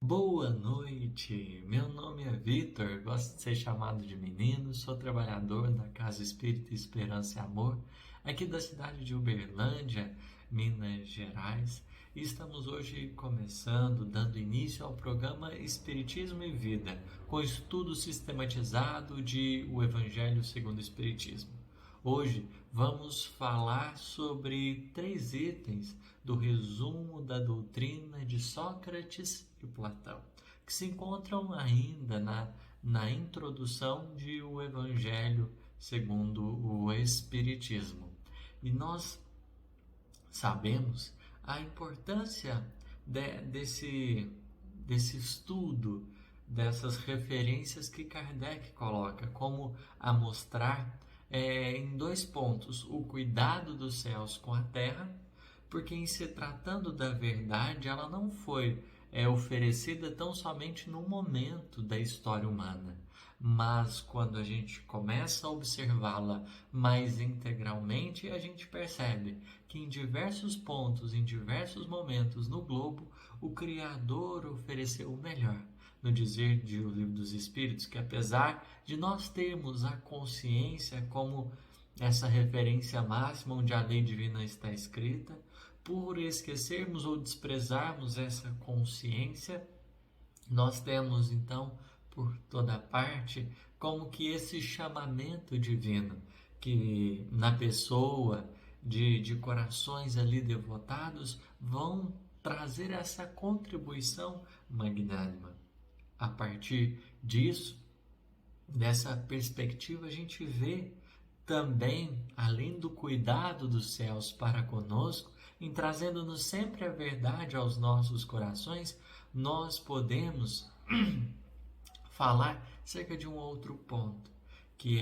Boa noite, meu nome é Vitor, gosto de ser chamado de menino, sou trabalhador da Casa Espírita Esperança e Amor, aqui da cidade de Uberlândia, Minas Gerais, e estamos hoje começando, dando início ao programa Espiritismo e Vida, com estudo sistematizado de O Evangelho segundo o Espiritismo. Hoje vamos falar sobre 3 itens do resumo da doutrina de Sócrates e Platão, que se encontram ainda na introdução de O Evangelho segundo o Espiritismo. E nós sabemos a importância desse estudo, dessas referências que Kardec coloca, como a mostrar em 2 pontos: o cuidado dos céus com a terra, porque em se tratando da verdade, ela não foi oferecida tão somente no momento da história humana, mas quando a gente começa a observá-la mais integralmente, a gente percebe que em diversos pontos, em diversos momentos no globo, o Criador ofereceu o melhor. No dizer de O Livro dos Espíritos, que apesar de nós termos a consciência como essa referência máxima onde a lei divina está escrita, por esquecermos ou desprezarmos essa consciência, nós temos então por toda parte como que esse chamamento divino, que na pessoa de corações ali devotados vão trazer essa contribuição magnânima. A partir disso, dessa perspectiva, a gente vê também, além do cuidado dos céus para conosco, em trazendo-nos sempre a verdade aos nossos corações, nós podemos falar cerca de um outro ponto, que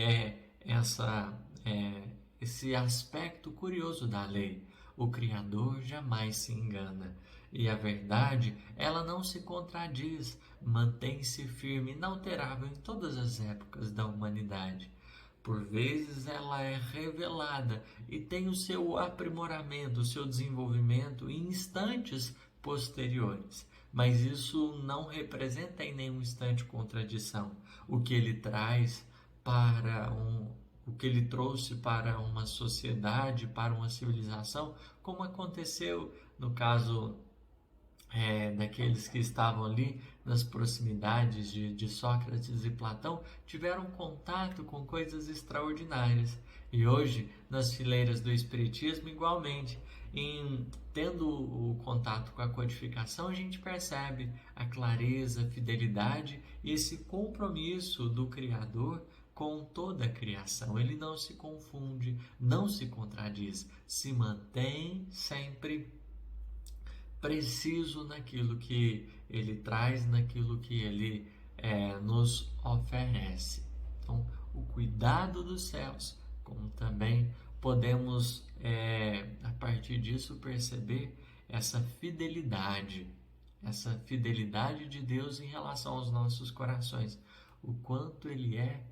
esse aspecto curioso da lei. O Criador jamais se engana, e a verdade, ela não se contradiz, mantém-se firme, inalterável em todas as épocas da humanidade. Por vezes ela é revelada e tem o seu aprimoramento, o seu desenvolvimento em instantes posteriores. Mas isso não representa em nenhum instante contradição. O que ele traz o que ele trouxe para uma sociedade, para uma civilização, como aconteceu no caso daqueles que estavam ali nas proximidades de Sócrates e Platão, tiveram contato com coisas extraordinárias. E hoje, nas fileiras do Espiritismo, igualmente, tendo o contato com a codificação, a gente percebe a clareza, a fidelidade e esse compromisso do Criador com toda a criação. Ele não se confunde, não se contradiz, se mantém sempre preciso naquilo que ele traz, naquilo que ele nos oferece. Então, o cuidado dos céus, como também podemos, a partir disso, perceber essa fidelidade de Deus em relação aos nossos corações, o quanto ele é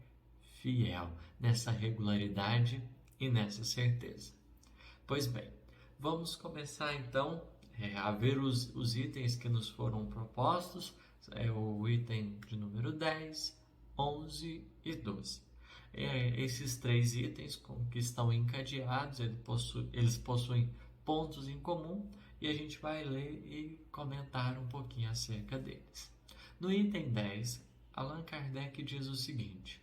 fiel nessa regularidade e nessa certeza. Pois bem, vamos começar então a ver os itens que nos foram propostos, o item de número 10, 11 e 12. Esses 3 itens que estão encadeados, eles possuem pontos em comum e a gente vai ler e comentar um pouquinho acerca deles. No item 10, Allan Kardec diz o seguinte,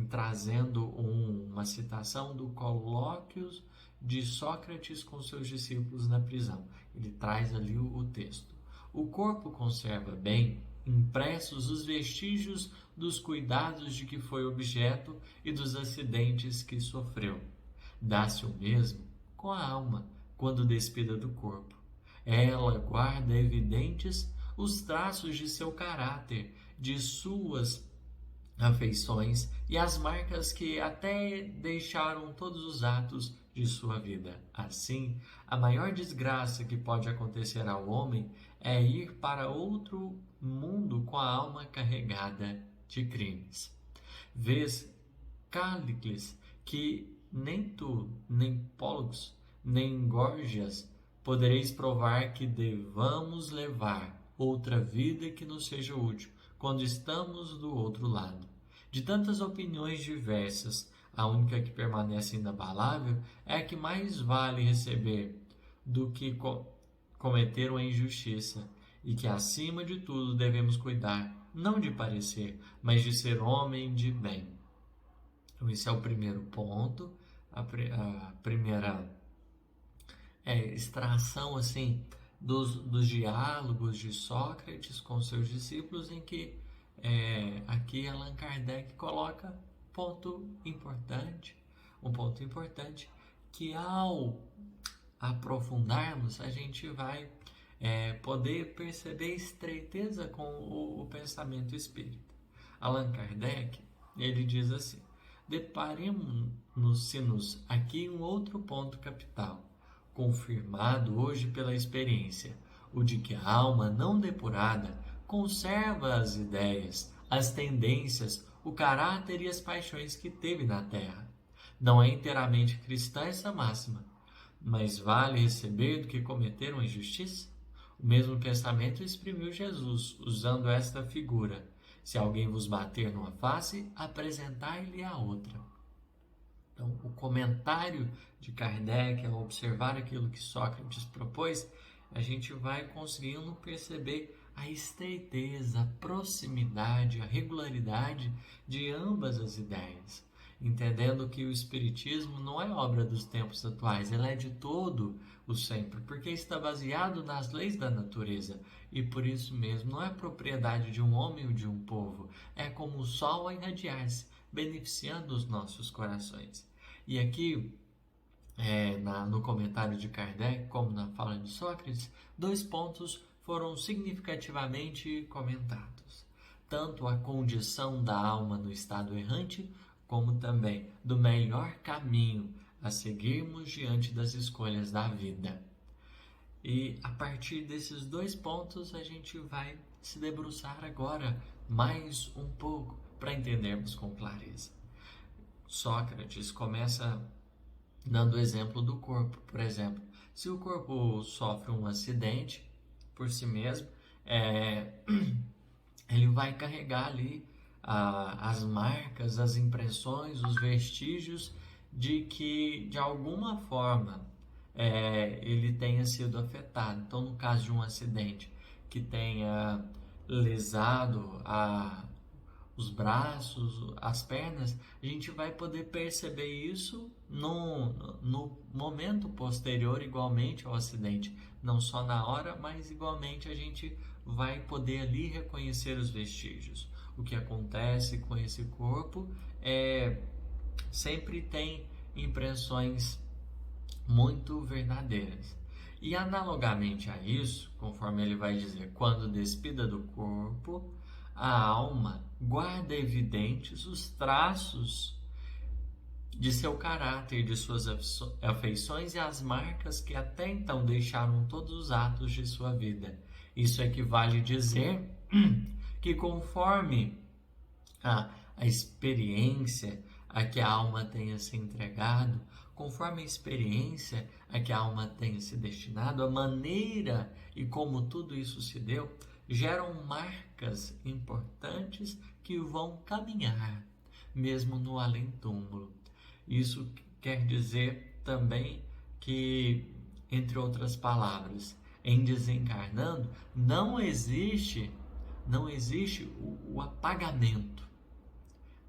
trazendo uma citação do Colóquios de Sócrates com seus discípulos na prisão. Ele traz ali o texto. O corpo conserva bem impressos os vestígios dos cuidados de que foi objeto e dos acidentes que sofreu. Dá-se o mesmo com a alma, quando despida do corpo. Ela guarda evidentes os traços de seu caráter, de suas afeições e as marcas que até deixaram todos os atos de sua vida. Assim, a maior desgraça que pode acontecer ao homem é ir para outro mundo com a alma carregada de crimes. Vês, Cállicles, que nem tu, nem Pólux, nem Górgias podereis provar que devamos levar outra vida que nos seja útil quando estamos do outro lado. De tantas opiniões diversas, a única que permanece inabalável é a que mais vale receber do que cometer uma injustiça, e que acima de tudo devemos cuidar, não de parecer, mas de ser homem de bem. Então esse é o primeiro ponto, a primeira extração assim dos diálogos de Sócrates com seus discípulos, em que aqui Allan Kardec coloca um ponto importante, que ao aprofundarmos a gente vai poder perceber estreiteza com o pensamento espírita. Allan Kardec, ele diz assim: deparemos-nos aqui um outro ponto capital, confirmado hoje pela experiência, o de que a alma não depurada conserva as ideias, as tendências, o caráter e as paixões que teve na terra. Não é inteiramente cristã essa máxima, mas vale receber do que cometer uma injustiça? O mesmo pensamento exprimiu Jesus, usando esta figura: se alguém vos bater numa face, apresentai-lhe a outra. Então, o comentário de Kardec, ao observar aquilo que Sócrates propôs, a gente vai conseguindo perceber a estreiteza, a proximidade, a regularidade de ambas as ideias, entendendo que o Espiritismo não é obra dos tempos atuais, ele é de todo o sempre, porque está baseado nas leis da natureza, e por isso mesmo não é propriedade de um homem ou de um povo, é como o sol a irradiar-se, beneficiando os nossos corações. E aqui, no comentário de Kardec, como na fala de Sócrates, 2 pontos foram significativamente comentados. Tanto a condição da alma no estado errante, como também do melhor caminho a seguirmos diante das escolhas da vida. E a partir desses 2 pontos a gente vai se debruçar agora mais um pouco para entendermos com clareza. Sócrates começa dando o exemplo do corpo. Por exemplo, se o corpo sofre um acidente por si mesmo, ele vai carregar ali as marcas, as impressões, os vestígios de que de alguma forma ele tenha sido afetado. Então, no caso de um acidente que tenha lesado os braços, as pernas, a gente vai poder perceber isso no momento posterior, igualmente ao acidente. Não só na hora, mas igualmente a gente vai poder ali reconhecer os vestígios. O que acontece com esse corpo sempre tem impressões muito verdadeiras. E analogamente a isso, conforme ele vai dizer, quando despida do corpo, a alma guarda evidentes os traços de seu caráter, de suas afeições e as marcas que até então deixaram todos os atos de sua vida. Isso equivale a dizer que conforme a experiência a que a alma tenha se entregado, conforme a experiência a que a alma tenha se destinado, a maneira e como tudo isso se deu, geram marcas importantes que vão caminhar, mesmo no além-túmulo. Isso quer dizer também que, entre outras palavras, em desencarnando, não existe o apagamento.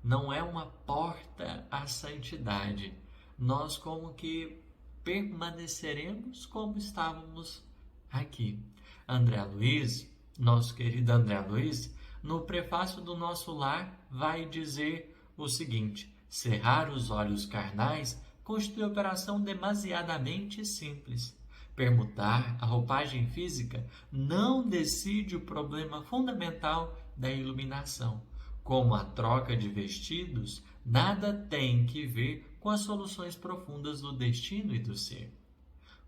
Não é uma porta à santidade. Nós como que permaneceremos como estávamos aqui. André Luiz, nosso querido André Luiz, no prefácio do Nosso Lar, vai dizer o seguinte: cerrar os olhos carnais constitui operação demasiadamente simples. Permutar a roupagem física não decide o problema fundamental da iluminação. Como a troca de vestidos, nada tem que ver com as soluções profundas do destino e do ser.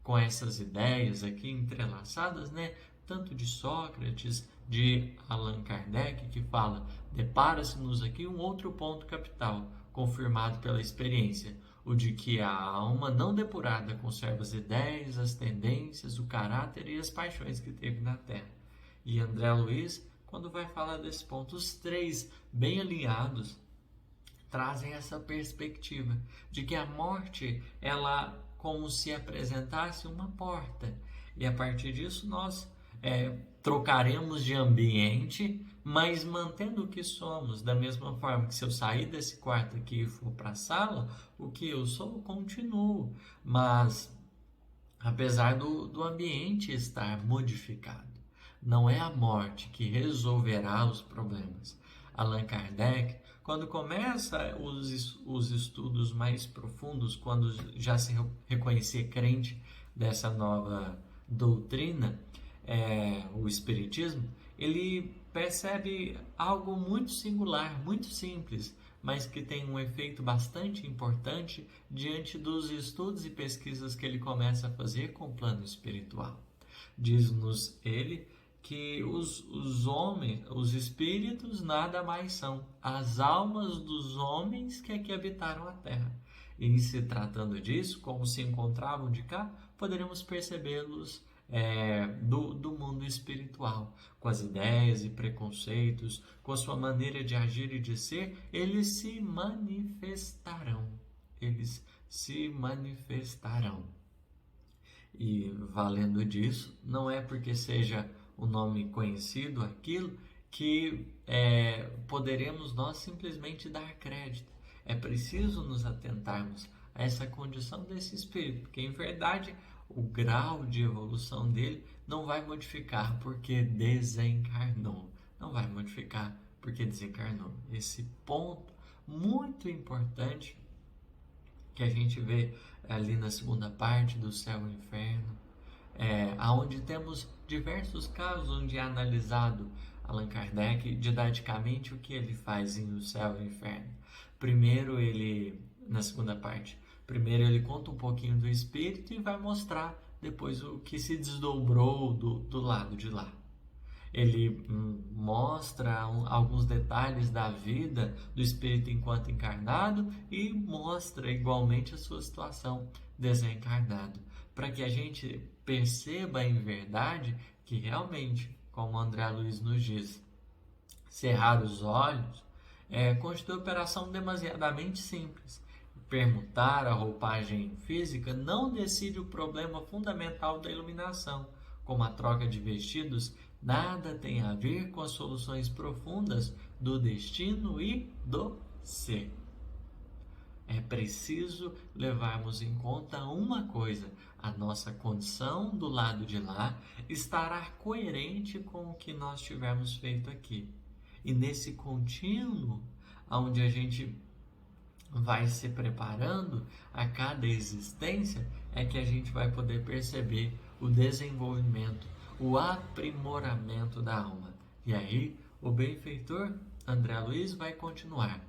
Com essas ideias aqui entrelaçadas, tanto de Sócrates, de Allan Kardec, que fala, depara-se-nos aqui um outro ponto capital, confirmado pela experiência, o de que a alma não depurada conserva as ideias, as tendências, o caráter e as paixões que teve na terra. E André Luiz, quando vai falar desse ponto, os três bem alinhados trazem essa perspectiva de que a morte, ela como se apresentasse uma porta. E a partir disso nós trocaremos de ambiente, mas mantendo o que somos. Da mesma forma que se eu sair desse quarto aqui e for para a sala, o que eu sou, eu continuo. Mas apesar do ambiente estar modificado, não é a morte que resolverá os problemas. Allan Kardec, quando começa os estudos mais profundos, quando já se reconhecia crente dessa nova doutrina, o Espiritismo, ele percebe algo muito singular, muito simples, mas que tem um efeito bastante importante diante dos estudos e pesquisas que ele começa a fazer com o plano espiritual. Diz-nos ele que os homens, os espíritos, nada mais são as almas dos homens que aqui habitaram a terra. E se tratando disso, como se encontravam de cá, poderemos percebê-los do mundo espiritual, com as ideias e preconceitos, com a sua maneira de agir e de ser, eles se manifestarão. Eles se manifestarão. E valendo disso, não é porque seja o nome conhecido aquilo que poderemos nós simplesmente dar crédito. É preciso nos atentarmos a essa condição desse espírito, porque em verdade o grau de evolução dele não vai modificar porque desencarnou. Não vai modificar porque desencarnou. Esse ponto muito importante que a gente vê ali na segunda parte do Céu e Inferno, onde temos diversos casos onde é analisado Allan Kardec didaticamente o que ele faz em O Céu e o Inferno. Primeiro na segunda parte, primeiro ele conta um pouquinho do espírito e vai mostrar depois o que se desdobrou do lado de lá. Ele mostra alguns detalhes da vida do espírito enquanto encarnado e mostra igualmente a sua situação desencarnado, para que a gente perceba em verdade que realmente, como André Luiz nos diz, cerrar os olhos constitui operação demasiadamente simples. Permutar a roupagem física não decide o problema fundamental da iluminação, como a troca de vestidos nada tem a ver com as soluções profundas do destino e do ser. É preciso levarmos em conta uma coisa: a nossa condição do lado de lá estará coerente com o que nós tivermos feito aqui. E nesse contínuo, onde a gente vai se preparando a cada existência, é que a gente vai poder perceber o desenvolvimento, o aprimoramento da alma. E aí, o benfeitor André Luiz vai continuar.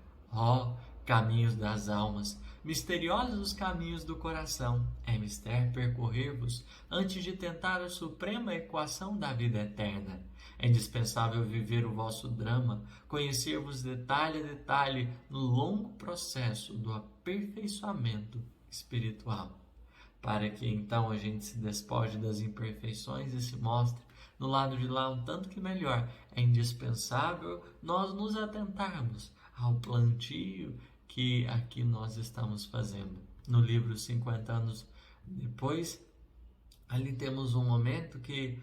Caminhos das almas, misteriosos os caminhos do coração, é mister percorrer-vos antes de tentar a suprema equação da vida eterna. É indispensável viver o vosso drama, conhecer-vos detalhe a detalhe no longo processo do aperfeiçoamento espiritual, para que então a gente se despoje das imperfeições e se mostre no lado de lá um tanto que melhor. É indispensável nós nos atentarmos ao plantio que aqui nós estamos fazendo. No livro 50 anos depois, ali temos um momento que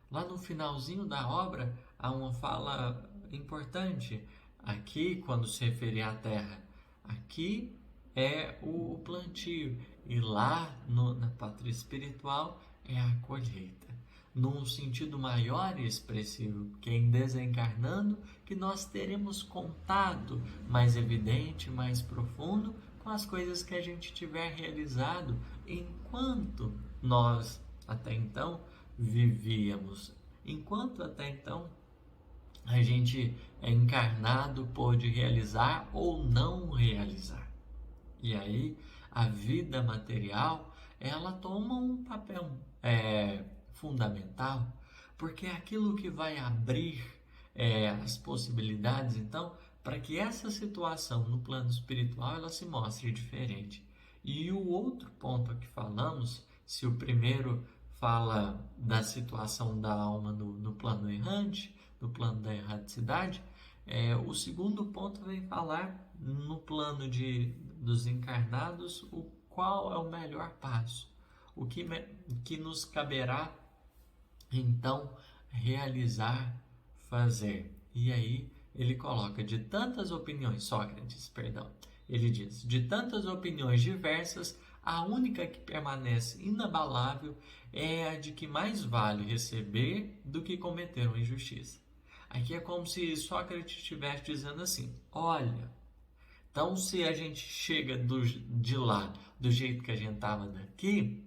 lá no finalzinho da obra há uma fala importante. Aqui, quando se referir à terra, aqui é o plantio e lá na pátria espiritual é a colheita, num sentido maior e expressivo, que é em desencarnando que nós teremos contato mais evidente, mais profundo com as coisas que a gente tiver realizado enquanto nós até então vivíamos, enquanto até então a gente encarnado pôde realizar ou não realizar. E aí a vida material ela toma um papel fundamental, porque é aquilo que vai abrir as possibilidades, então, para que essa situação no plano espiritual ela se mostre diferente. E o outro ponto que falamos, se o primeiro fala da situação da alma no plano errante, no plano da erraticidade, o segundo ponto vem falar no plano dos encarnados qual é o melhor passo, o que nos caberá então realizar, fazer. E aí ele coloca de tantas opiniões, Sócrates, perdão, ele diz, de tantas opiniões diversas, a única que permanece inabalável é a de que mais vale receber do que cometer uma injustiça. Aqui é como se Sócrates estivesse dizendo assim, olha, então se a gente chega de lá do jeito que a gente estava daqui,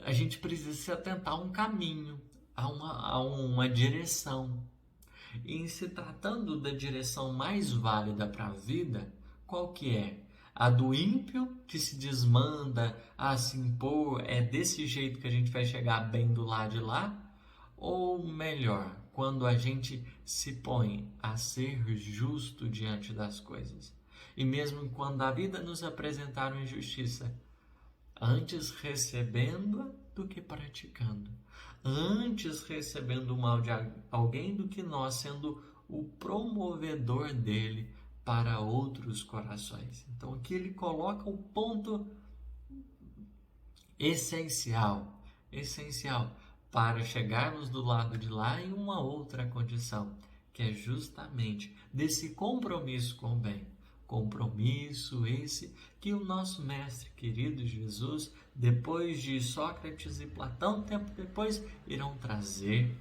a gente precisa se atentar a um caminho, a uma direção. E em se tratando da direção mais válida para a vida, qual que é? A do ímpio que se desmanda a se impor, é desse jeito que a gente vai chegar bem do lado de lá? Ou melhor, quando a gente se põe a ser justo diante das coisas? E mesmo quando a vida nos apresentar uma injustiça, antes recebendo-a do que praticando. Antes recebendo o mal de alguém do que nós sendo o promovedor dele para outros corações. Então aqui ele coloca o ponto essencial para chegarmos do lado de lá em uma outra condição, que é justamente desse compromisso com o bem. Compromisso esse que o nosso mestre querido Jesus, depois de Sócrates e Platão, tempo depois, irão trazer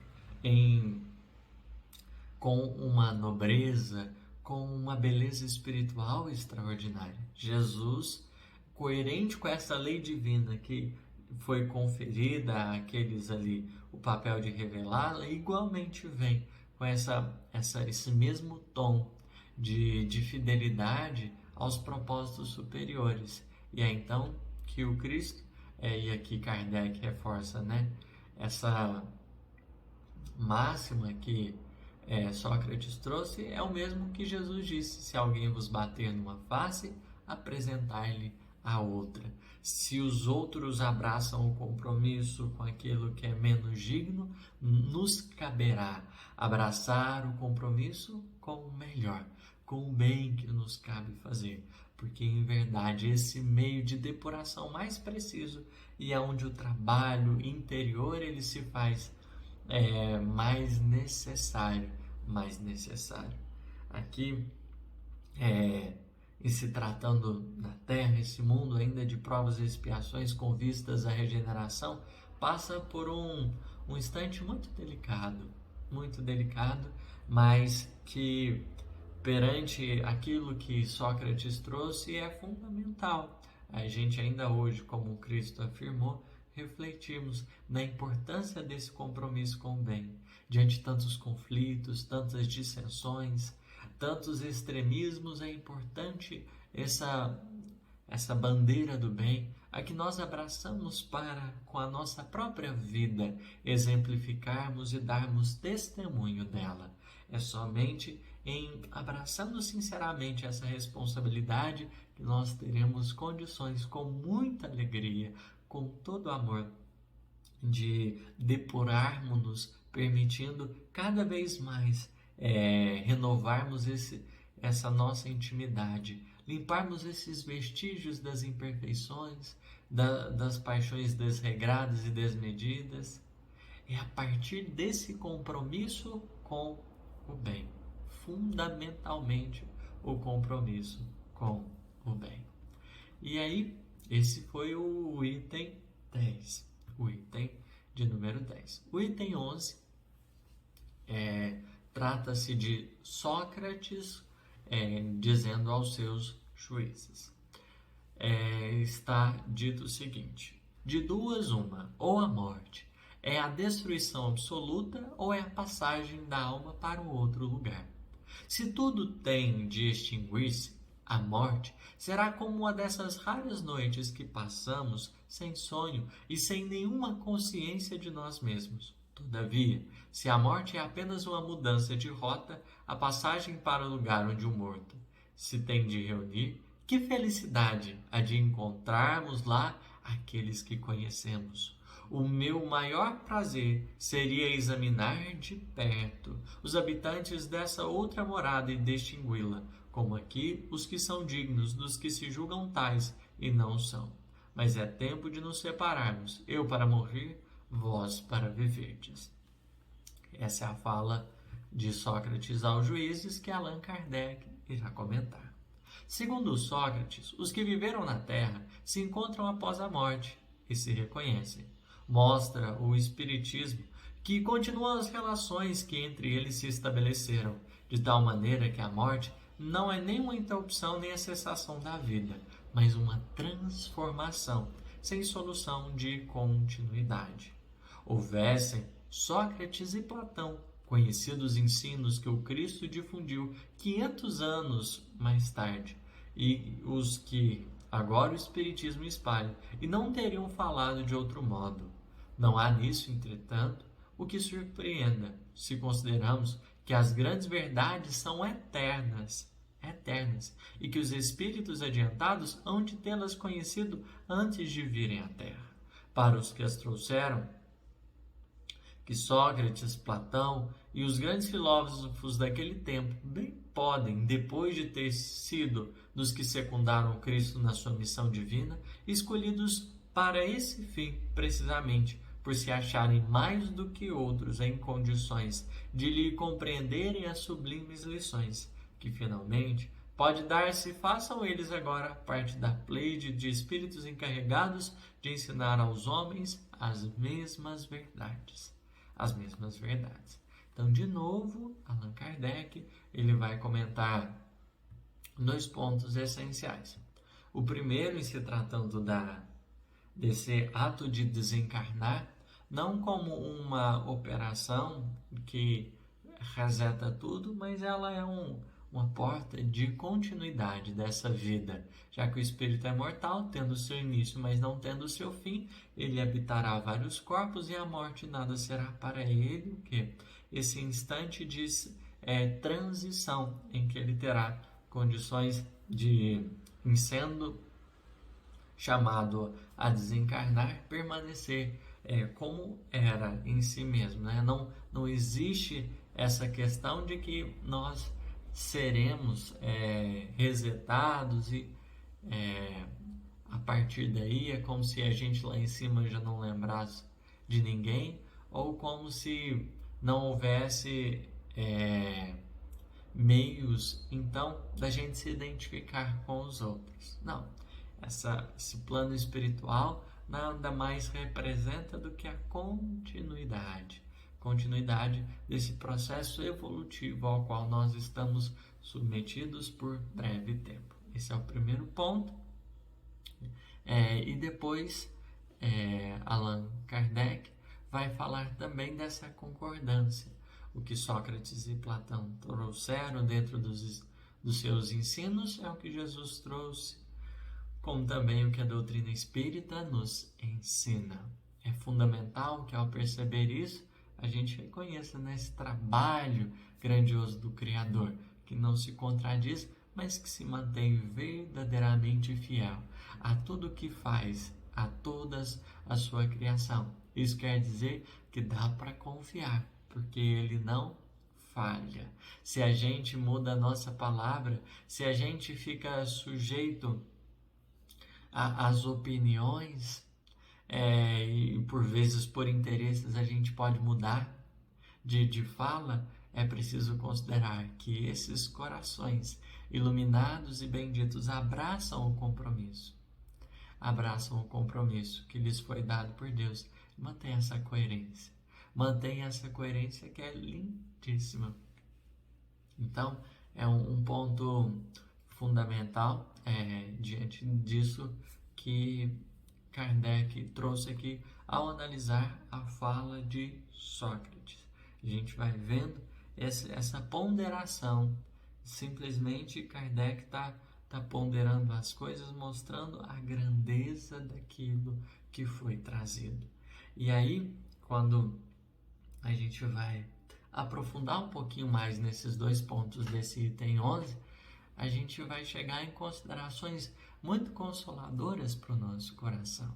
com uma nobreza, com uma beleza espiritual extraordinária. Jesus, coerente com essa lei divina que foi conferida àqueles ali o papel de revelá-la, igualmente vem com esse mesmo tom de fidelidade aos propósitos superiores. E é então que o Cristo, e aqui Kardec reforça, né, essa máxima que Sócrates trouxe, é o mesmo que Jesus disse: se alguém vos bater numa face, apresentai-lhe a outra. Se os outros abraçam o compromisso com aquilo que é menos digno, nos caberá abraçar o compromisso com o melhor, com o bem que nos cabe fazer. Porque, em verdade, esse meio de depuração mais preciso e é onde o trabalho interior ele se faz mais necessário. Aqui, em se tratando da Terra, esse mundo ainda de provas e expiações com vistas à regeneração, passa por um instante muito delicado, mas que perante aquilo que Sócrates trouxe é fundamental. A gente ainda hoje, como Cristo afirmou, refletirmos na importância desse compromisso com o bem. Diante de tantos conflitos, tantas dissensões, tantos extremismos, é importante essa bandeira do bem, a que nós abraçamos para, com a nossa própria vida, exemplificarmos e darmos testemunho dela. É somente em abraçando sinceramente essa responsabilidade que nós teremos condições, com muita alegria, com todo amor, de depurarmos-nos, permitindo cada vez mais renovarmos essa nossa intimidade, limparmos esses vestígios das imperfeições, das paixões desregradas e desmedidas. É a partir desse compromisso com o bem, fundamentalmente o compromisso com o bem. E aí, esse foi o item 10, o item de número 10. O item 11 trata-se de Sócrates dizendo aos seus juízes. Está dito o seguinte: de duas uma, ou a morte é a destruição absoluta ou é a passagem da alma para um outro lugar. Se tudo tem de extinguir-se, a morte será como uma dessas raras noites que passamos sem sonho e sem nenhuma consciência de nós mesmos. Todavia, se a morte é apenas uma mudança de rota, a passagem para o lugar onde o morto se tem de reunir, que felicidade a de encontrarmos lá aqueles que conhecemos. O meu maior prazer seria examinar de perto os habitantes dessa outra morada e distingui-la, como aqui os que são dignos dos que se julgam tais e não são. Mas é tempo de nos separarmos, eu para morrer, vós para viverdes. Essa é a fala de Sócrates aos juízes que Allan Kardec irá comentar. Segundo Sócrates, os que viveram na Terra se encontram após a morte e se reconhecem. Mostra o Espiritismo que continuam as relações que entre eles se estabeleceram, de tal maneira que a morte não é nem uma interrupção nem a cessação da vida, mas uma transformação, sem solução de continuidade. Houvessem Sócrates e Platão conhecidos ensinos que o Cristo difundiu 500 anos mais tarde, e os que agora o Espiritismo espalha, e não teriam falado de outro modo. Não há nisso, entretanto, o que surpreenda, se consideramos que as grandes verdades são eternas, e que os espíritos adiantados hão de tê-las conhecido antes de virem à Terra. Para os que as trouxeram, que Sócrates, Platão e os grandes filósofos daquele tempo bem podem, depois de ter sido dos que secundaram Cristo na sua missão divina, escolhidos para esse fim, precisamente, por se acharem mais do que outros em condições de lhe compreenderem as sublimes lições, que finalmente pode dar-se, façam eles agora parte da pleide de espíritos encarregados de ensinar aos homens as mesmas verdades. Então, de novo, Allan Kardec ele vai comentar 2 pontos essenciais. O primeiro, em se tratando desse ato de desencarnar, não como uma operação que reseta tudo, mas ela é uma porta de continuidade dessa vida. Já que o espírito é mortal, tendo seu início, mas não tendo seu fim, ele habitará vários corpos e a morte nada será para ele o quê? Esse instante de transição em que ele terá condições de, em sendo chamado a desencarnar, permanecer como era em si mesmo. Né? Não existe essa questão de que nós seremos resetados e a partir daí é como se a gente lá em cima já não lembrasse de ninguém, ou como se não houvesse meios então da gente se identificar com os outros. Não, esse plano espiritual nada mais representa do que a continuidade desse processo evolutivo ao qual nós estamos submetidos por breve tempo. Esse é o primeiro ponto. E depois, Allan Kardec vai falar também dessa concordância. O que Sócrates e Platão trouxeram dentro dos seus ensinos é o que Jesus trouxe, como também o que a doutrina espírita nos ensina. É fundamental que, ao perceber isso, a gente reconheça nesse trabalho grandioso do Criador, que não se contradiz, mas que se mantém verdadeiramente fiel a tudo que faz, a todas a sua criação. Isso quer dizer que dá para confiar, porque ele não falha. Se a gente muda a nossa palavra, se a gente fica sujeito às opiniões, e por vezes por interesses a gente pode mudar de fala, é preciso considerar que esses corações iluminados e benditos abraçam o compromisso que lhes foi dado por Deus. Mantenha essa coerência que é lindíssima. Então, é um ponto fundamental diante disso que Kardec trouxe aqui ao analisar a fala de Sócrates. A gente vai vendo essa ponderação. Simplesmente Kardec está ponderando as coisas, mostrando a grandeza daquilo que foi trazido. E aí, quando a gente vai aprofundar um pouquinho mais nesses 2 pontos desse item 11, a gente vai chegar em considerações muito consoladoras para o nosso coração.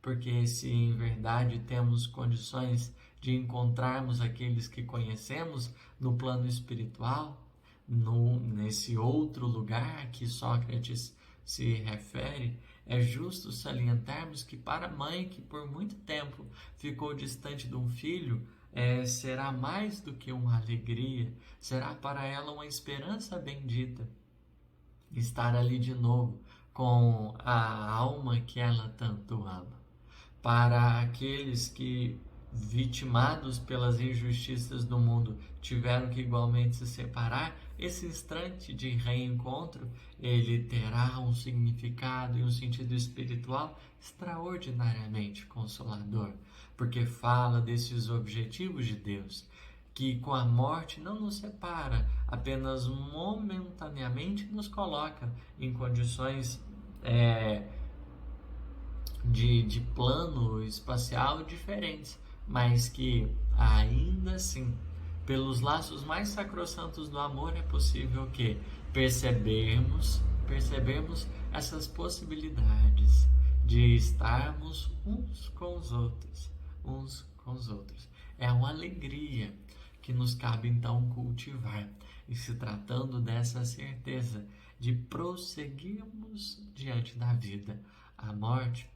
porque se em verdade temos condições de encontrarmos aqueles que conhecemos no plano espiritual, nesse outro lugar a que Sócrates se refere, é justo salientarmos que para a mãe que por muito tempo ficou distante de um filho, será mais do que uma alegria, será para ela uma esperança bendita estar ali de novo com a alma que ela tanto ama. Para aqueles que, vitimados pelas injustiças do mundo, tiveram que igualmente se separar, esse instante de reencontro, ele terá um significado e um sentido espiritual extraordinariamente consolador, porque fala desses objetivos de Deus, que com a morte não nos separa, apenas momentaneamente nos coloca em condições de plano espacial diferentes, mas que ainda assim, pelos laços mais sacrossantos do amor, é possível que percebemos essas possibilidades de estarmos uns com os outros, É uma alegria que nos cabe então cultivar, e se tratando dessa certeza de prosseguirmos diante da vida. A morte,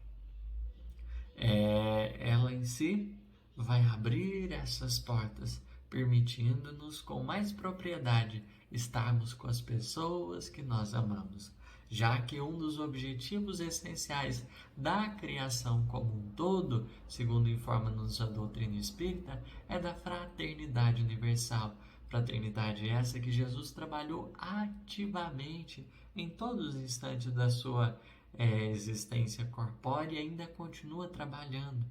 ela em si vai abrir essas portas, permitindo-nos com mais propriedade estarmos com as pessoas que nós amamos, já que um dos objetivos essenciais da criação como um todo, segundo informa-nos a doutrina espírita, é da fraternidade universal. Fraternidade essa que Jesus trabalhou ativamente em todos os instantes da sua existência corpórea e ainda continua trabalhando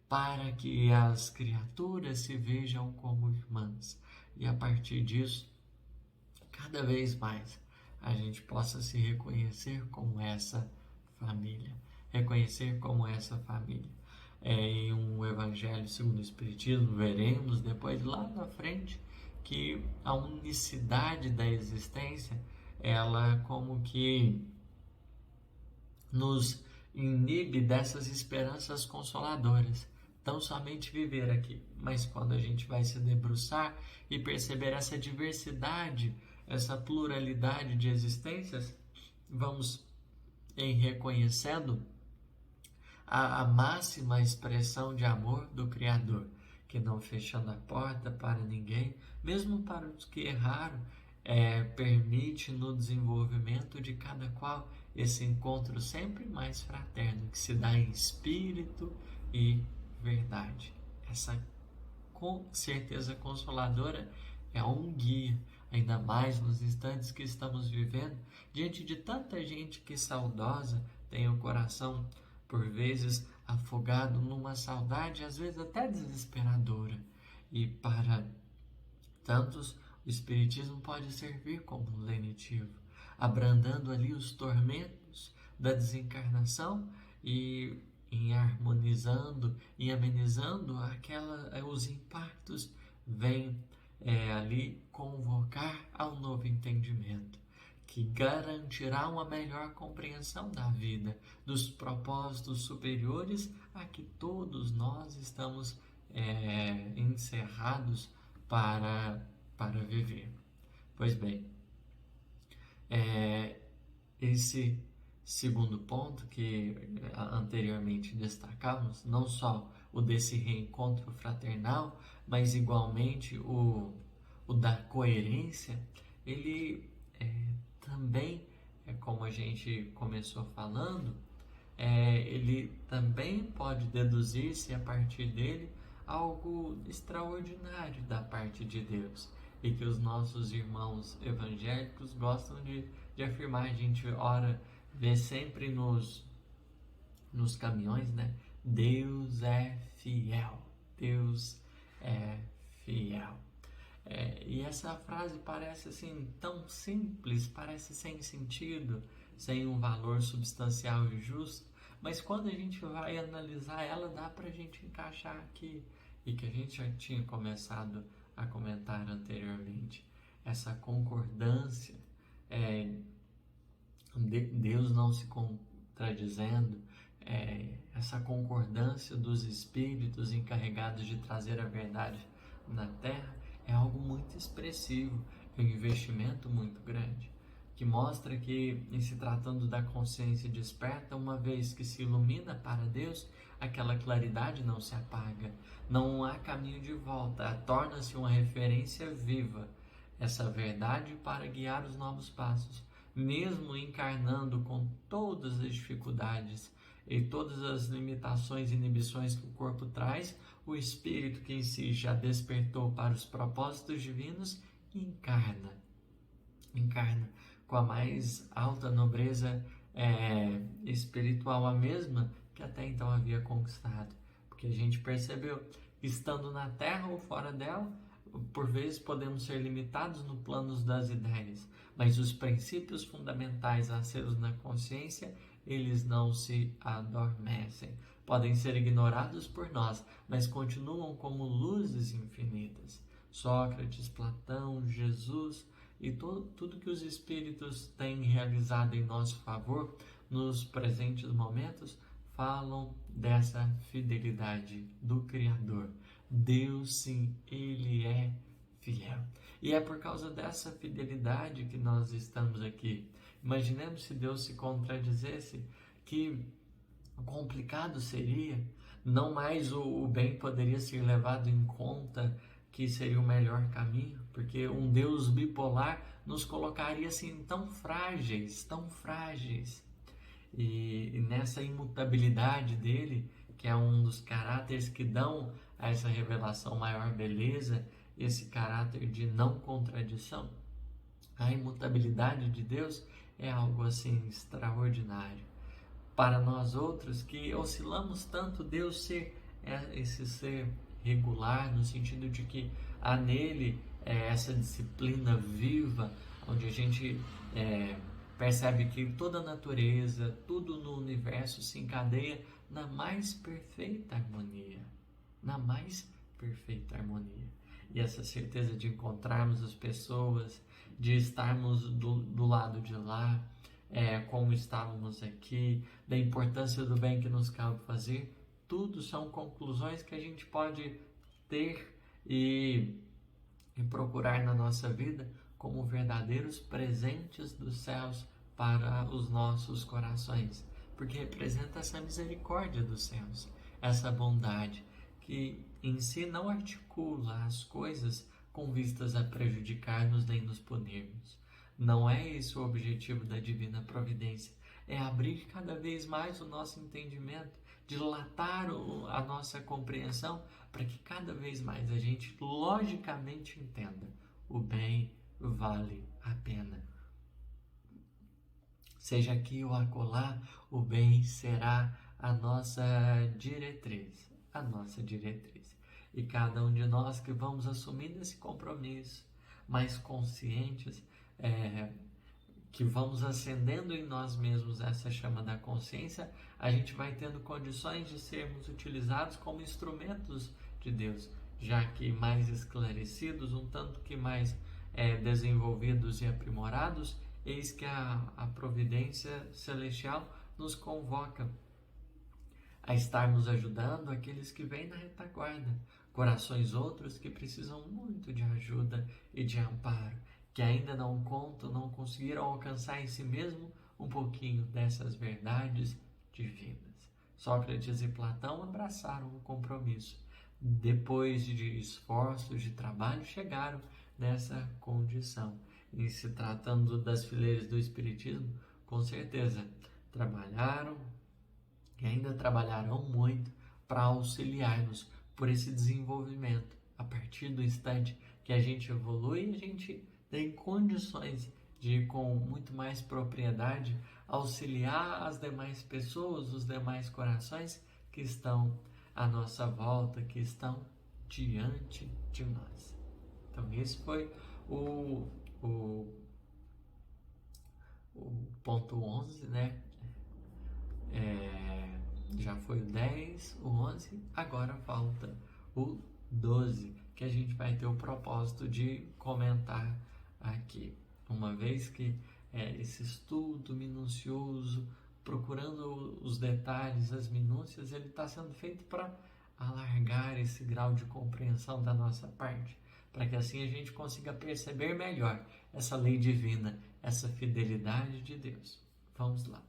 para que as criaturas se vejam como irmãs. E a partir disso, cada vez mais, a gente possa se reconhecer como essa família. Em um Evangelho segundo o Espiritismo, veremos depois lá na frente que a unicidade da existência, ela como que nos inibe dessas esperanças consoladoras. Tão somente viver aqui, mas quando a gente vai se debruçar e perceber essa diversidade, essa pluralidade de existências, vamos em reconhecendo a máxima expressão de amor do Criador, que não fechando a porta para ninguém, mesmo para os que erraram, permite no desenvolvimento de cada qual esse encontro sempre mais fraterno, que se dá em espírito e verdade. Essa certeza consoladora é um guia, ainda mais nos instantes que estamos vivendo, diante de tanta gente que saudosa tem o coração, por vezes, afogado numa saudade, às vezes até desesperadora. E para tantos, o Espiritismo pode servir como um lenitivo, abrandando ali os tormentos da desencarnação e em harmonizando e amenizando os impactos, vem ali convocar ao novo entendimento, que garantirá uma melhor compreensão da vida, dos propósitos superiores a que todos nós estamos encerrados para viver. Pois bem, esse segundo ponto que anteriormente destacamos, não só o desse reencontro fraternal, mas igualmente o da coerência, ele também, como a gente começou falando, ele também pode deduzir-se a partir dele algo extraordinário da parte de Deus, e que os nossos irmãos evangélicos gostam de afirmar. A gente ora, vê sempre nos caminhões, né? Deus é fiel, Deus é fiel. E essa frase parece assim tão simples, parece sem sentido, sem um valor substancial e justo, mas quando a gente vai analisar ela, dá para a gente encaixar aqui, e que a gente já tinha começado a comentar anteriormente, essa concordância, Deus não se contradizendo, essa concordância dos espíritos encarregados de trazer a verdade na Terra é algo muito expressivo, é um investimento muito grande, que mostra que, em se tratando da consciência desperta, uma vez que se ilumina para Deus, aquela claridade não se apaga, não há caminho de volta, torna-se uma referência viva, essa verdade para guiar os novos passos, mesmo encarnando com todas as dificuldades e todas as limitações e inibições que o corpo traz, o espírito que em si já despertou para os propósitos divinos encarna com a mais alta nobreza espiritual, a mesma que até então havia conquistado, porque a gente percebeu que, estando na Terra ou fora dela, por vezes podemos ser limitados no plano das ideias, mas os princípios fundamentais acesos na consciência, eles não se adormecem. Podem ser ignorados por nós, mas continuam como luzes infinitas. Sócrates, Platão, Jesus e tudo que os espíritos têm realizado em nosso favor nos presentes momentos falam dessa fidelidade do Criador. Deus, sim, Ele é fiel. E é por causa dessa fidelidade que nós estamos aqui. Imaginemos se Deus se contradizesse, que complicado seria, não mais o bem poderia ser levado em conta, que seria o melhor caminho, porque um Deus bipolar nos colocaria assim tão frágeis, tão frágeis. E nessa imutabilidade dele, que é um dos caráteres que dão a essa revelação maior beleza, esse caráter de não contradição, a imutabilidade de Deus é algo assim extraordinário. Para nós outros que oscilamos tanto, Deus ser esse ser regular, no sentido de que há nele essa disciplina viva, onde a gente percebe que toda a natureza, tudo no universo se encadeia na mais perfeita harmonia, na mais perfeita harmonia. E essa certeza de encontrarmos as pessoas, de estarmos do lado de lá, como estávamos aqui, da importância do bem que nos cabe fazer, tudo são conclusões que a gente pode ter e procurar na nossa vida como verdadeiros presentes dos céus para os nossos corações, porque representa essa misericórdia dos céus, essa bondade que em si não articula as coisas com vistas a prejudicar-nos nem nos punirmos. Não é esse o objetivo da divina providência, é abrir cada vez mais o nosso entendimento, dilatar a nossa compreensão, para que cada vez mais a gente logicamente entenda: o bem vale a pena. Seja aqui ou acolá, o bem será a nossa diretriz, a nossa diretriz. E cada um de nós que vamos assumindo esse compromisso, mais conscientes, que vamos acendendo em nós mesmos essa chama da consciência, a gente vai tendo condições de sermos utilizados como instrumentos de Deus, já que mais esclarecidos, um tanto que mais desenvolvidos e aprimorados, eis que a providência celestial nos convoca a estarmos ajudando aqueles que vêm na retaguarda, corações outros que precisam muito de ajuda e de amparo, que ainda não contam, não conseguiram alcançar em si mesmo um pouquinho dessas verdades divinas. Sócrates e Platão abraçaram o compromisso. Depois de esforços, de trabalho, chegaram nessa condição. E se tratando das fileiras do Espiritismo, com certeza trabalharam e ainda trabalharão muito para auxiliar-nos por esse desenvolvimento. A partir do instante que a gente evolui, a gente tem condições de, com muito mais propriedade, auxiliar as demais pessoas, os demais corações que estão à nossa volta, que estão diante de nós. Então, esse foi o ponto 11, né? Já foi o 10, o 11, agora falta o 12, que a gente vai ter o propósito de comentar aqui. Uma vez que esse estudo minucioso procurando os detalhes, as minúcias, ele está sendo feito para alargar esse grau de compreensão da nossa parte, para que assim a gente consiga perceber melhor essa lei divina, essa fidelidade de Deus. Vamos lá.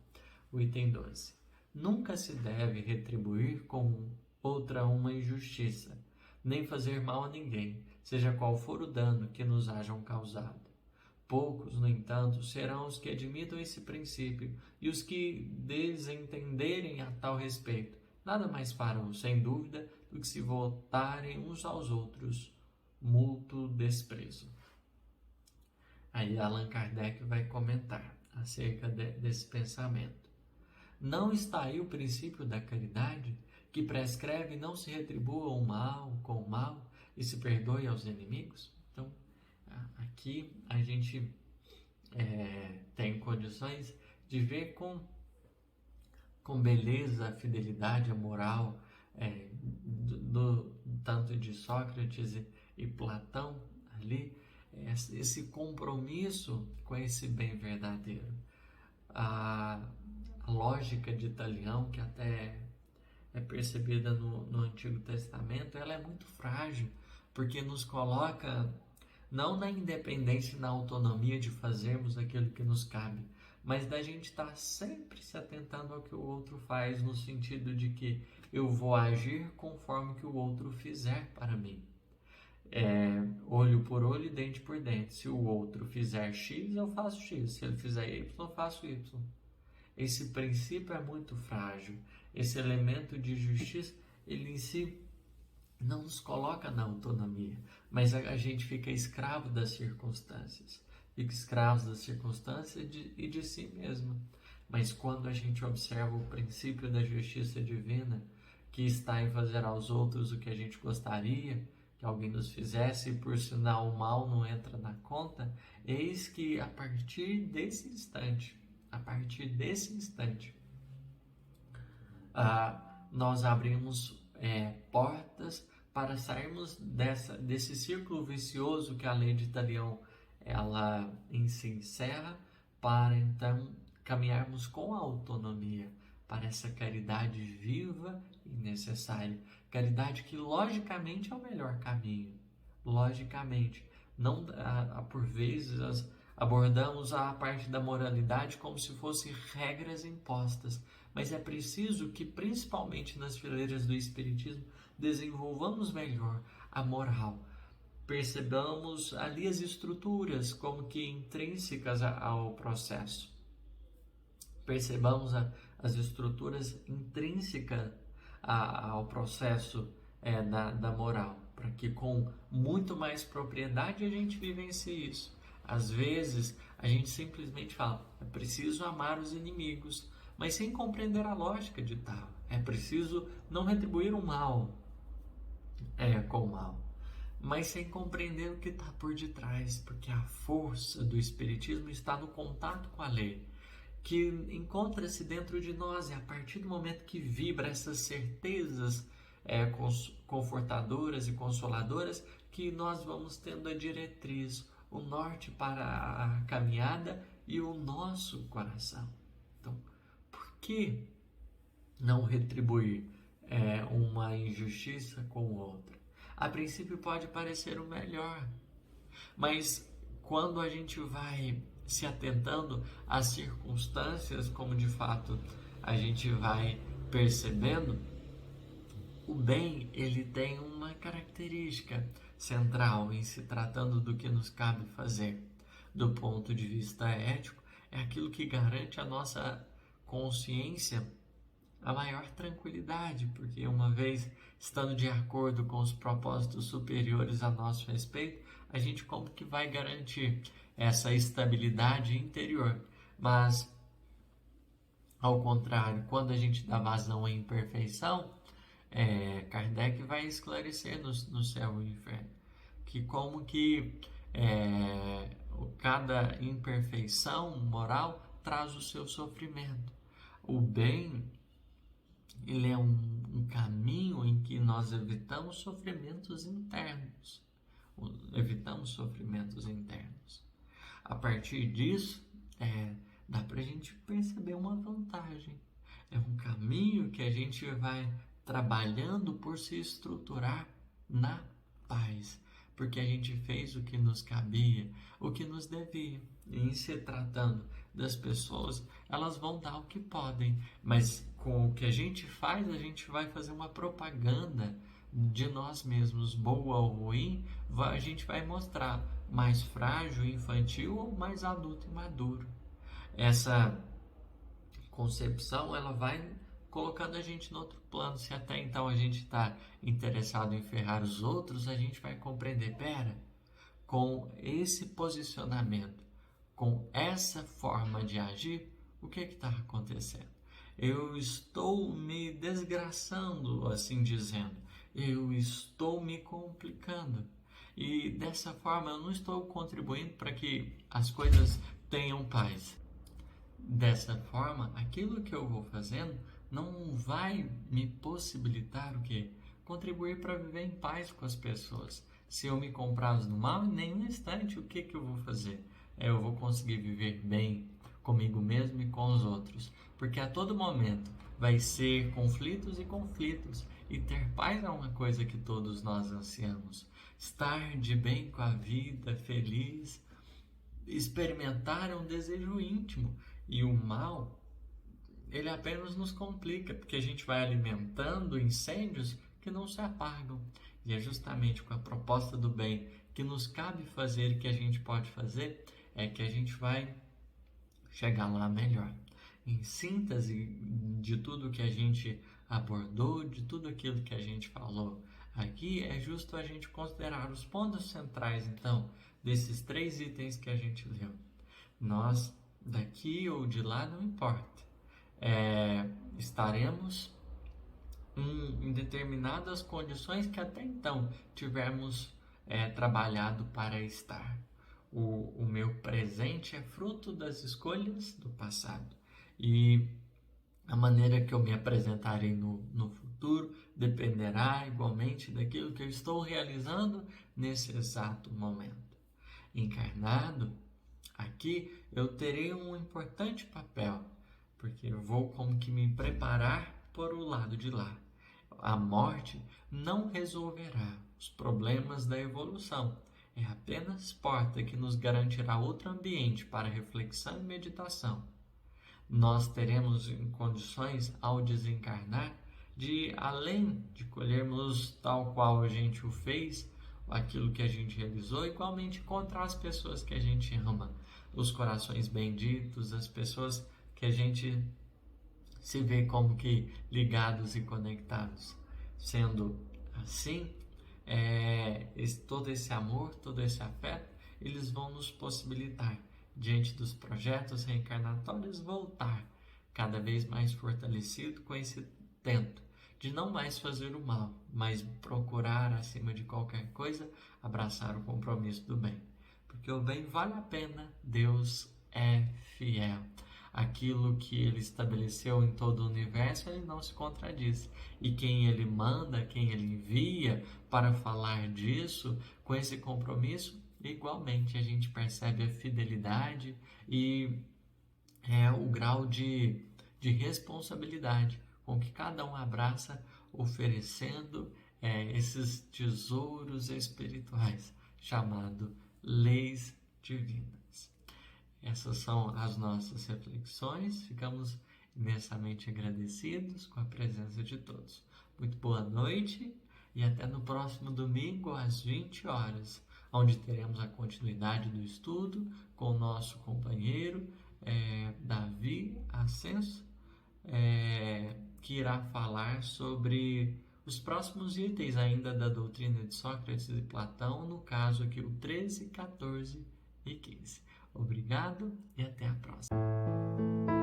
O item 12. Nunca se deve retribuir com outra uma injustiça, nem fazer mal a ninguém, seja qual for o dano que nos hajam causado. Poucos, no entanto, serão os que admitam esse princípio e os que desentenderem a tal respeito. Nada mais farão, sem dúvida, do que se voltarem uns aos outros, mútuo desprezo. Aí Allan Kardec vai comentar acerca desse pensamento. Não está aí o princípio da caridade, que prescreve não se retribua o mal com o mal e se perdoe aos inimigos? Então, aqui a gente tem condições de ver com beleza a fidelidade, a moral tanto de Sócrates e Platão ali, esse compromisso com esse bem verdadeiro. A lógica de Italião, que até é percebida no Antigo Testamento, ela é muito frágil, porque nos coloca não na independência e na autonomia de fazermos aquilo que nos cabe, mas da gente estar sempre se atentando ao que o outro faz, no sentido de que eu vou agir conforme que o outro fizer para mim. Olho por olho e dente por dente. Se o outro fizer X, eu faço X. Se ele fizer Y, eu faço Y. Esse princípio é muito frágil. Esse elemento de justiça, ele em si não nos coloca na autonomia, mas a gente fica escravo das circunstâncias. Fica escravo das circunstâncias e de si mesmo. Mas quando a gente observa o princípio da justiça divina, que está em fazer aos outros o que a gente gostaria que alguém nos fizesse, e por sinal o mal não entra na conta, eis que a partir desse instante, nós abrimos portas para sairmos desse círculo vicioso que a lei de Italião ela em si encerra, para então caminharmos com autonomia para essa caridade viva e necessária. Caridade que logicamente é o melhor caminho. Logicamente. Não, por vezes abordamos a parte da moralidade como se fossem regras impostas. Mas é preciso que, principalmente nas fileiras do Espiritismo, desenvolvamos melhor a moral. Percebamos ali as estruturas como que intrínsecas ao processo. Percebamos as estruturas intrínsecas ao processo da moral, para que com muito mais propriedade a gente vivencie isso. Às vezes a gente simplesmente fala, é preciso amar os inimigos, mas sem compreender a lógica de tal. É preciso não retribuir o mal com o mal, mas sem compreender o que está por detrás, porque a força do Espiritismo está no contato com a lei, que encontra-se dentro de nós, e a partir do momento que vibra essas certezas confortadoras e consoladoras, que nós vamos tendo a diretriz, o norte para a caminhada e o nosso coração. Então, por que não retribuir uma injustiça com outra? A princípio pode parecer o melhor, mas quando a gente vai se atentando às circunstâncias, como de fato a gente vai percebendo, o bem ele tem uma característica central em se tratando do que nos cabe fazer. Do ponto de vista ético, é aquilo que garante a nossa consciência a maior tranquilidade, porque uma vez estando de acordo com os propósitos superiores a nosso respeito, a gente como que vai garantir essa estabilidade interior. Mas, ao contrário, quando a gente dá vazão à imperfeição, Kardec vai esclarecer no Céu e no Inferno, que como que cada imperfeição moral traz o seu sofrimento. O bem, ele é um caminho em que nós evitamos sofrimentos internos. A partir disso, dá para a gente perceber uma vantagem. É um caminho que a gente vai trabalhando por se estruturar na paz, porque a gente fez o que nos cabia, o que nos devia. E em se tratando das pessoas, elas vão dar o que podem, mas com o que a gente faz, a gente vai fazer uma propaganda de nós mesmos, boa ou ruim, a gente vai mostrar mais frágil, infantil ou mais adulto e maduro. Essa concepção, ela vai colocando a gente no outro plano. Se até então a gente está interessado em ferrar os outros, a gente vai compreender, pera, com esse posicionamento, com essa forma de agir, o que está acontecendo? Eu estou me desgraçando, assim dizendo. Eu estou me complicando. E dessa forma eu não estou contribuindo para que as coisas tenham paz. Dessa forma, aquilo que eu vou fazendo não vai me possibilitar o quê? Contribuir para viver em paz com as pessoas. Se eu me comprazo no mal, em nenhum instante, o que eu vou fazer? Eu vou conseguir viver bem comigo mesmo e com os outros. Porque a todo momento vai ser conflitos e conflitos. E ter paz é uma coisa que todos nós ansiamos. Estar de bem com a vida, feliz, experimentar é um desejo íntimo. E o mal, ele apenas nos complica, porque a gente vai alimentando incêndios que não se apagam. E é justamente com a proposta do bem que nos cabe fazer e que a gente pode fazer, é que a gente vai chegar lá melhor. Em síntese de tudo que a gente abordou, de tudo aquilo que a gente falou aqui, é justo a gente considerar os pontos centrais, então, desses 3 itens que a gente leu. Nós, daqui ou de lá, não importa. Estaremos em determinadas condições que até então tivemos trabalhado para estar. O meu presente é fruto das escolhas do passado. E a maneira que eu me apresentarei no futuro dependerá igualmente daquilo que eu estou realizando nesse exato momento. Encarnado, aqui eu terei um importante papel, porque eu vou como que me preparar para o lado de lá. A morte não resolverá os problemas da evolução, é apenas porta que nos garantirá outro ambiente para reflexão e meditação. Nós teremos em condições, ao desencarnar, de, além de colhermos tal qual a gente o fez, aquilo que a gente realizou, igualmente encontrar as pessoas que a gente ama, os corações benditos, as pessoas que a gente se vê como que ligados e conectados. Sendo assim, todo esse amor, todo esse afeto, eles vão nos possibilitar, diante dos projetos reencarnatórios, voltar cada vez mais fortalecido com esse tento de não mais fazer o mal, mas procurar, acima de qualquer coisa, abraçar o compromisso do bem. Porque o bem vale a pena, Deus é fiel. Aquilo que ele estabeleceu em todo o universo, ele não se contradiz. E quem ele manda, quem ele envia para falar disso, com esse compromisso, igualmente a gente percebe a fidelidade e o grau de responsabilidade com que cada um abraça, oferecendo esses tesouros espirituais, chamado leis divinas. Essas são as nossas reflexões. Ficamos imensamente agradecidos com a presença de todos. Muito boa noite e até no próximo domingo às 20 horas, onde teremos a continuidade do estudo com o nosso companheiro Davi Ascenso, que irá falar sobre os próximos itens ainda da doutrina de Sócrates e Platão, no caso aqui o 13, 14 e 15. Obrigado e até a próxima.